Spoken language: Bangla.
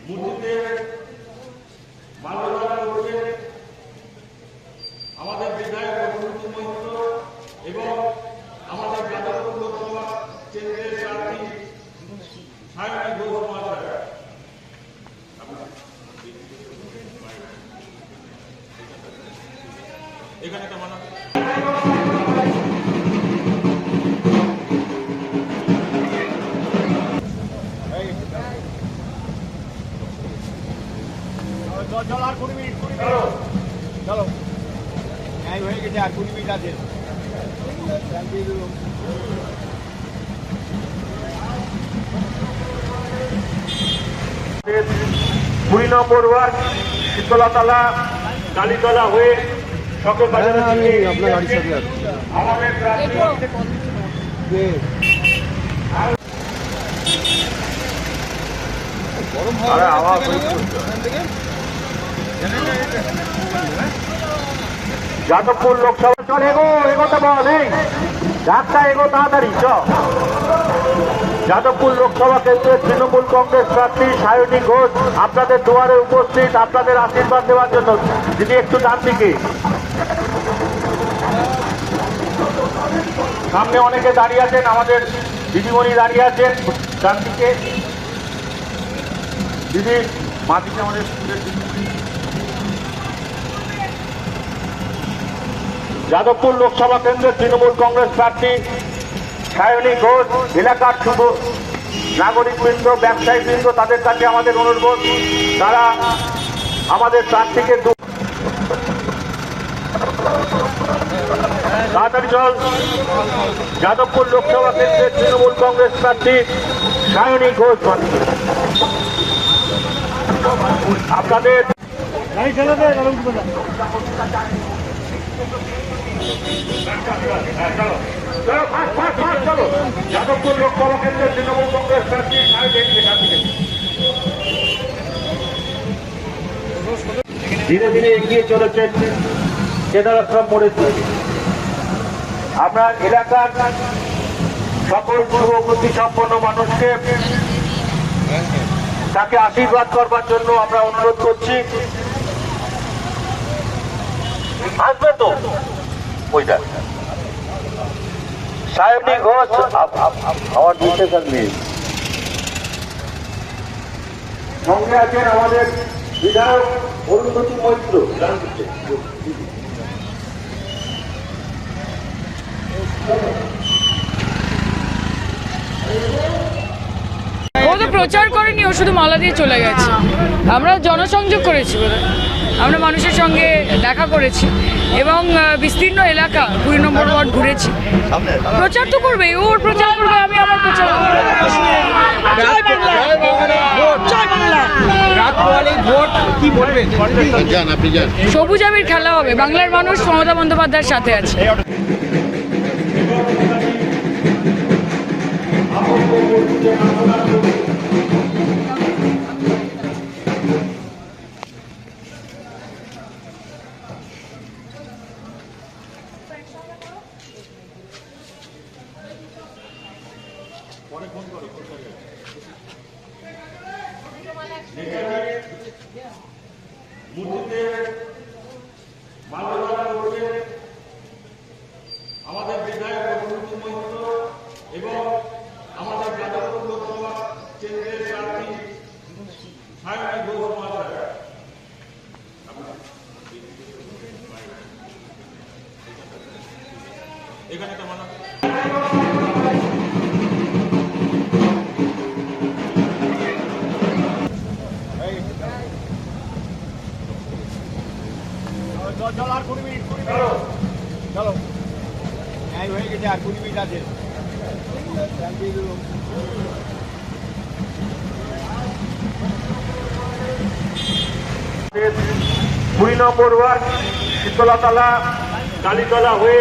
মূর্তিতে মাল্যদান করছেন আমাদের বিধায়ক অভিজিৎ মৈত্র এবং আমাদের যাদবপুর লোকসভা কেন্দ্রের প্রার্থী সায়নী ঘোষ মহাশয়। এখানে তো মানা চলো আর 20 মিনিট চলো হ্যাঁ হয়ে গেছে আর 20 মিনিট আছে। 20 নম্বর ওয়ার্ড শীতলাতলা কালীতলা হয়ে সকল বাজারে আপনার গাড়ির সাথে আমাদের গরম আওয়াজ যাদবপুর লোকসভা চল এগোতে বল এই রাস্তা এগো তাড়াতাড়ি চ। যাদবপুর লোকসভা কেন্দ্রের তৃণমূল কংগ্রেস প্রার্থী সায়নী ঘোষ আপনাদের দুয়ারে উপস্থিত আপনাদের আশীর্বাদ দেওয়ার জন্য। দিদি একটু ডান দিকে, সামনে অনেকে দাঁড়িয়ে আছেন, আমাদের দিদিমণি দাঁড়িয়ে আছেন ডান দিকে। দিদি মা দিকে আমাদের স্কুলের দিদিমণি। যাদবপুর লোকসভা কেন্দ্রের তৃণমূল কংগ্রেস প্রার্থী সায়নী ঘোষ এলাকার শুভ নাগরিকবৃন্দ ব্যবসায়ীবৃন্দ তাদের কাছে আমাদের অনুরোধ তারা আমাদের প্রার্থীকে তাড়াতাড়ি চল। যাদবপুর লোকসভা কেন্দ্রের তৃণমূল কংগ্রেস প্রার্থী সায়নী ঘোষ আপনাদের যাদবপুর লোকসভা কেন্দ্রের তৃণমূল কংগ্রেস প্রার্থী ধীরে ধীরে এগিয়ে চলেছেন কেদারাশ্রম মোড়ের দিকে। আমরা এলাকার সকল পূর্ববর্তী সম্পন্ন মানুষকে তাকে আশীর্বাদ করবার জন্য আমরা অনুরোধ করছি। আসবে তো ওইটা সায়নী ঘোষ আমার বিশেষ নেই। সঙ্গে আছেন আমাদের বিধায়ক অভিজিৎ মৈত্র। ও তো প্রচার করেনি, ও শুধু মালা দিয়ে চলে গেছে। আমরা জনসংযোগ করেছি, আমরা মানুষের সঙ্গে দেখা করেছি এবং বিস্তীর্ণ এলাকা 20 নম্বর ওয়ার্ড ঘুরেছি। প্রচার তো করবে, ওর প্রচার করবে, আমি আমার প্রচার করব। সবুজ আবির খেলা হবে, বাংলার মানুষ মমতা বন্দ্যোপাধ্যায়ের সাথে আছে। মূর্তিতে মাল্যদান করছেন আমাদের বিধায়ক অভিজিৎ মৈত্র এবং আমাদের যাদবপুর লোকসভা কেন্দ্রের প্রার্থী সায়নী ঘোষ মহাশয়। এখানে তো মানা চলো আর 20 মিনিট চলো হ্যাঁ হয়ে গেছে আর 20 মিনিট আছে। 20 নম্বর ওয়ার্ড শীতলাতলা কালীতলা হয়ে